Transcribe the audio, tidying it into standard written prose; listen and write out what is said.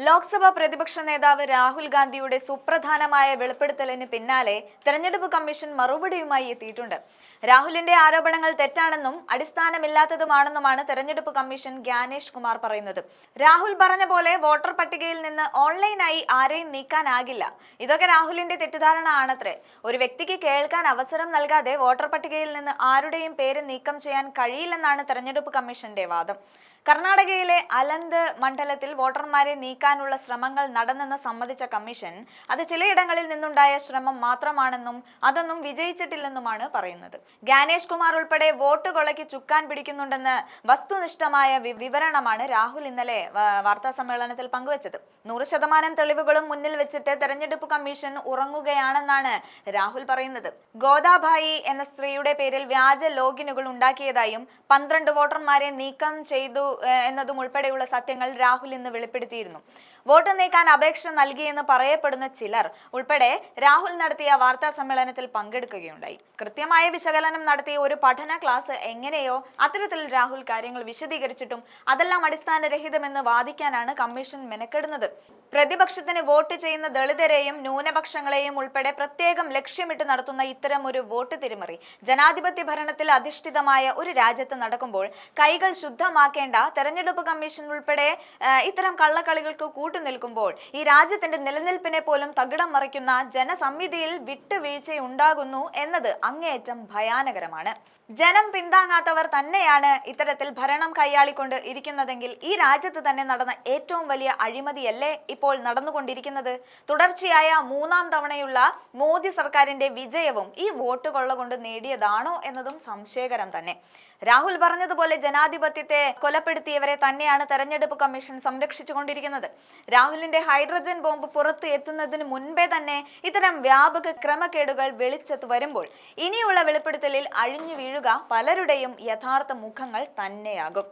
ലോക്സഭാ പ്രതിപക്ഷ നേതാവ് രാഹുൽ ഗാന്ധിയുടെ സുപ്രധാനമായ വെളിപ്പെടുത്തലിന് പിന്നാലെ തെരഞ്ഞെടുപ്പ് കമ്മീഷൻ മറുപടിയുമായി എത്തിയിട്ടുണ്ട്. രാഹുലിന്റെ ആരോപണങ്ങൾ തെറ്റാണെന്നും അടിസ്ഥാനമില്ലാത്തതുമാണെന്നുമാണ് തെരഞ്ഞെടുപ്പ് കമ്മീഷൻ ഗ്യാനേഷ് കുമാർ പറയുന്നത്. രാഹുൽ പറഞ്ഞ പോലെ വോട്ടർ പട്ടികയിൽ നിന്ന് ഓൺലൈനായി ആരെയും നീക്കാനാകില്ല. ഇതൊക്കെ രാഹുലിന്റെ തെറ്റിദ്ധാരണ ആണത്രേ. ഒരു വ്യക്തിക്ക് കേൾക്കാൻ അവസരം നൽകാതെ വോട്ടർ പട്ടികയിൽ നിന്ന് ആരുടെയും പേര് നീക്കം ചെയ്യാൻ കഴിയില്ലെന്നാണ് തെരഞ്ഞെടുപ്പ് കമ്മീഷന്റെ വാദം. കർണാടകയിലെ അലന്ത് മണ്ഡലത്തിൽ വോട്ടർമാരെ നീക്കാനുള്ള ശ്രമങ്ങൾ നടന്നെന്ന് സമ്മതിച്ച കമ്മീഷൻ അത് ചിലയിടങ്ങളിൽ നിന്നുണ്ടായ ശ്രമം മാത്രമാണെന്നും അതൊന്നും വിജയിച്ചിട്ടില്ലെന്നുമാണ് പറയുന്നത്. ഗ്യാനേഷ് കുമാർ ഉൾപ്പെടെ വോട്ട് കൊള്ളയ്ക്ക് ചുക്കാൻ പിടിക്കുന്നുണ്ടെന്ന് വസ്തുനിഷ്ഠമായ വിവരണമാണ് രാഹുൽ ഇന്നലെ വാർത്താ സമ്മേളനത്തിൽ പങ്കുവച്ചത്. 100% തെളിവുകളും മുന്നിൽ വെച്ചിട്ട് തെരഞ്ഞെടുപ്പ് കമ്മീഷൻ ഉറങ്ങുകയാണെന്നാണ് രാഹുൽ പറയുന്നത്. ഗോദാഭായി എന്ന സ്ത്രീയുടെ പേരിൽ വ്യാജ ലോഗിനുകൾ ഉണ്ടാക്കിയതായും 12 വോട്ടർമാരെ നീക്കം ചെയ്തു എന്നതും ഉൾപ്പെടെയുള്ള സത്യങ്ങൾ രാഹുൽ ഇന്ന് വെളിപ്പെടുത്തിയിരുന്നു. വോട്ട് നീക്കാൻ അപേക്ഷ നൽകിയെന്ന് പറയപ്പെടുന്ന ചിലർ ഉൾപ്പെടെ രാഹുൽ നടത്തിയ വാർത്താ സമ്മേളനത്തിൽ പങ്കെടുക്കുകയുണ്ടായി. കൃത്യമായ വിശകലനം നടത്തിയ ഒരു പഠന ക്ലാസ് എങ്ങനെയോ അത്തരത്തിൽ രാഹുൽ കാര്യങ്ങൾ വിശദീകരിച്ചിട്ടും അതെല്ലാം അടിസ്ഥാനരഹിതമെന്ന് വാദിക്കാനാണ് കമ്മീഷൻ മെനക്കെടുന്നത്. പ്രതിപക്ഷത്തിന് വോട്ട് ചെയ്യുന്ന ദളിതരെയും ന്യൂനപക്ഷങ്ങളെയും ഉൾപ്പെടെ പ്രത്യേകം ലക്ഷ്യമിട്ട് നടത്തുന്ന ഇത്തരം ഒരു വോട്ട് തിരിമറി ജനാധിപത്യ ഭരണത്തിൽ അധിഷ്ഠിതമായ ഒരു രാജ്യത്ത് നടക്കുമ്പോൾ കൈകൾ ശുദ്ധമാക്കേണ്ട തെരഞ്ഞെടുപ്പ് കമ്മീഷൻ ഉൾപ്പെടെ ഇത്തരം കള്ളക്കളികൾക്ക് കൂട്ടുനിൽക്കുമ്പോൾ ഈ രാജ്യത്തിന്റെ നിലനിൽപ്പിനെ പോലും തകിടം മറിക്കുന്ന ജനസംവിധിയിൽ വിട്ടുവീഴ്ചയുണ്ടാകുന്നു എന്നത് അങ്ങേയറ്റം ഭയാനകരമാണ്. ജനം പിന്താങ്ങാത്തവർ തന്നെയാണ് ഇത്തരത്തിൽ ഭരണം കൈയാളിക്കൊണ്ട് ഇരിക്കുന്നതെങ്കിൽ ഈ രാജ്യത്ത് തന്നെ നടന്ന ഏറ്റവും വലിയ അഴിമതിയല്ലേ ഇപ്പോൾ നടന്നുകൊണ്ടിരിക്കുന്നത്? തുടർച്ചയായ 3ാം തവണയുള്ള മോദി സർക്കാരിന്റെ വിജയവും ഈ വോട്ട് കൊള്ള കൊണ്ട് നേടിയതാണോ എന്നതും സംശയകരം തന്നെ. രാഹുൽ പറഞ്ഞതുപോലെ ജനാധിപത്യത്തെ കൊലപ്പെടുത്തിയവരെ തന്നെയാണ് തെരഞ്ഞെടുപ്പ് കമ്മീഷൻ സംരക്ഷിച്ചുകൊണ്ടിരിക്കുന്നത്. രാഹുലിന്റെ ഹൈഡ്രജൻ ബോംബ് പുറത്ത് എത്തുന്നതിന് മുൻപേ തന്നെ ഇത്തരം വ്യാപക ക്രമക്കേടുകൾ വെളിച്ചത്ത് വരുമ്പോൾ ഇനിയുള്ള വെളിപ്പെടുത്തലിൽ അഴിഞ്ഞു വീഴുക പലരുടെയും യഥാർത്ഥ മുഖങ്ങൾ തന്നെയാകും.